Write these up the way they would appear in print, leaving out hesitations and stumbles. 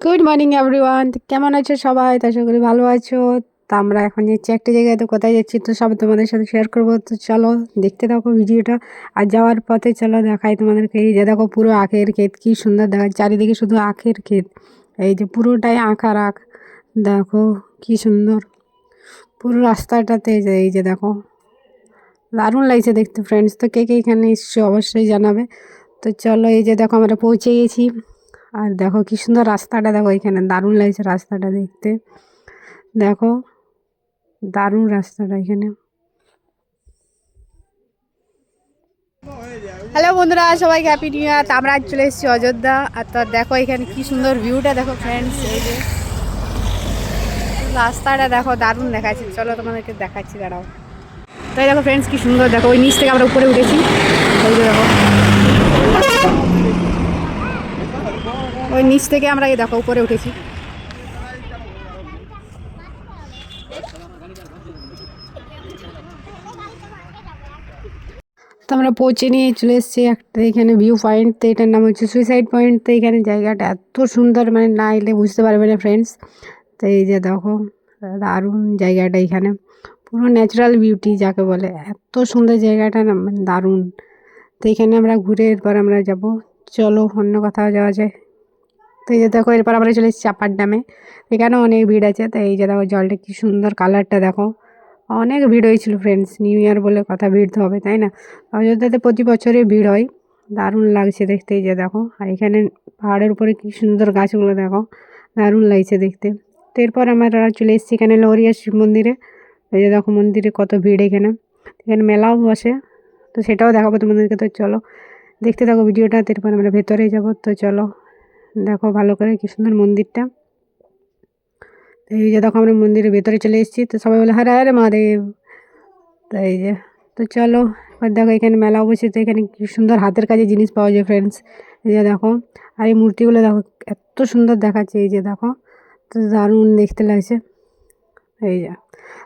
Good morning everyone, কেমন আছো সবাই? তো আশা করি ভালো আছো। তো আমরা এখন যাচ্ছি একটা জায়গায়, তো কোথায় যাচ্ছি তো সব তোমাদের সাথে শেয়ার করবো। তো চলো দেখতে থাকো ভিডিওটা। আর যাওয়ার পথে চলো দেখাই তোমাদেরকে। এই যে দেখো পুরো আখের ক্ষেত, কি সুন্দর দেখা, চারিদিকে শুধু আখের ক্ষেত। এই যে পুরোটাই আখার আখ, দেখো কি সুন্দর পুরো রাস্তাটাতে। এই যে দেখো, দারুণ লাগছে দেখতে ফ্রেন্ডস। তো কে কে এখানে এসছো অবশ্যই জানাবে। তো চলো এই যে দেখো আমরা পৌঁছে গেছি। আর দেখো কি সুন্দর রাস্তাটা, দেখো এখানে দারুণ লাগছে রাস্তাটা দেখতে। দেখো দারুণ রাস্তাটা এখানে। হ্যালো বন্ধুরা, সবাইকে হ্যাপি নিউ ইয়ার। তো আমরা আজ চলে এসেছি অযোধ্যা। আর তো দেখো এখানে কি সুন্দর ভিউটা দেখো ফ্রেন্ডস। এই যে রাস্তাটা দেখো দারুণ দেখাচ্ছে। চলো তোমাদেরকে দেখাচ্ছি, দাঁড়াও। তাই দেখো ফ্রেন্ডস কি সুন্দর, দেখো ওই নিচ থেকে আমরা উপরে উঠেছি। ওই যে দেখো ওই নিচ থেকে আমরা এই দেখো উপরে উঠেছি। তো আমরা পৌঁছে নিয়ে চলে এসেছি একটা এখানে ভিউ পয়েন্ট। তো এটার নাম হচ্ছে সুইসাইড পয়েন্ট। তো এখানে জায়গাটা এত সুন্দর, মানে না এলে বুঝতে পারবে না ফ্রেন্ডস। তো এই যে দেখো দারুণ জায়গাটা, এখানে পুরো ন্যাচারাল বিউটি যাকে বলে, এত সুন্দর জায়গাটা না, মানে দারুণ। তো এখানে আমরা ঘুরে এরপর আমরা যাব, চলো অন্য কোথাও যাওয়া যায়। তো এই যে দেখো এরপর আমরা চলে এসেছি চাপার ড্যামে। এখানেও অনেক ভিড় আছে। তো এই যে দেখো জলটা কি সুন্দর, কালারটা দেখো। অনেক ভিড় হয়েছিল ফ্রেন্ডস, নিউ ইয়ার বলে কথা, ভিড় তো হবে তাই না। অযোধ্যাতে প্রতি বছরই ভিড় হয়, দারুণ লাগছে দেখতে। এই যে দেখো, আর এখানে পাহাড়ের উপরে কি সুন্দর গাছগুলো দেখো, দারুণ লাগছে দেখতে। তো এরপর আমরা চলে এসেছি এখানে লহরিয়া শিব মন্দিরে। এই যে দেখো মন্দিরে কত ভিড় এখানে। এখানে মেলাও বসে, তো সেটাও দেখাবো তোমাদেরকে। তো চলো দেখতে থাকো ভিডিওটা। এরপর আমরা ভেতরে যাব। তো চলো দেখো ভালো করে কি সুন্দর মন্দিরটা। এই যে দেখো আমরা মন্দিরের ভেতরে চলে এসেছি। তো সবাই বলে হর হর মহাদেব। তো এই যে, তো চলো এবার দেখো এখানে মেলা বসে। তো এখানে কি সুন্দর হাতের কাজে জিনিস পাওয়া যায় ফ্রেন্ডস। এই যে দেখো, আর এই মূর্তিগুলো দেখো এত সুন্দর দেখাচ্ছে। এই যে দেখো, তো দারুণ দেখতে লাগছে। এই যে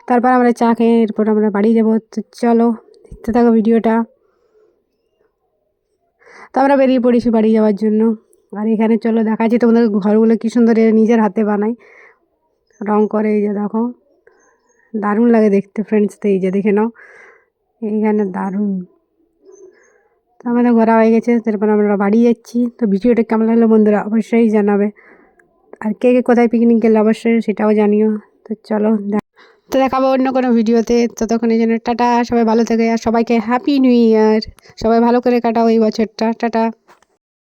তারপর আমরা চা খেয়ে এরপর আমরা বাড়ি যাবো। তো চলো দেখতে থাকো ভিডিওটা। তো আমরা বেরিয়ে পড়েছি বাড়ি যাওয়ার জন্য। আর এখানে চলো দেখাচ্ছি তোমাদের ঘরগুলো কি সুন্দর, এরা নিজের হাতে বানায়, রং করে। এই যে দেখো দারুণ লাগে দেখতে ফ্রেন্ডস। তো এই যে দেখে নাও এইখানে দারুণ। তো আমাদের ঘোরা হয়ে গেছে, তারপর আমরা বাড়ি যাচ্ছি। তো ভিডিওটা কেমন লাগলো বন্ধুরা অবশ্যই জানাবে। আর কে কে কোথায় পিকনিক গেলে অবশ্যই সেটাও জানিও। তো চলো তো দেখাবো অন্য কোনো ভিডিওতে। ততক্ষণ এই জন্য টাটা, সবাই ভালো থাকে। আর সবাইকে হ্যাপি নিউ ইয়ার। সবাই ভালো করে কাটাও এই বছরটা। টাটা।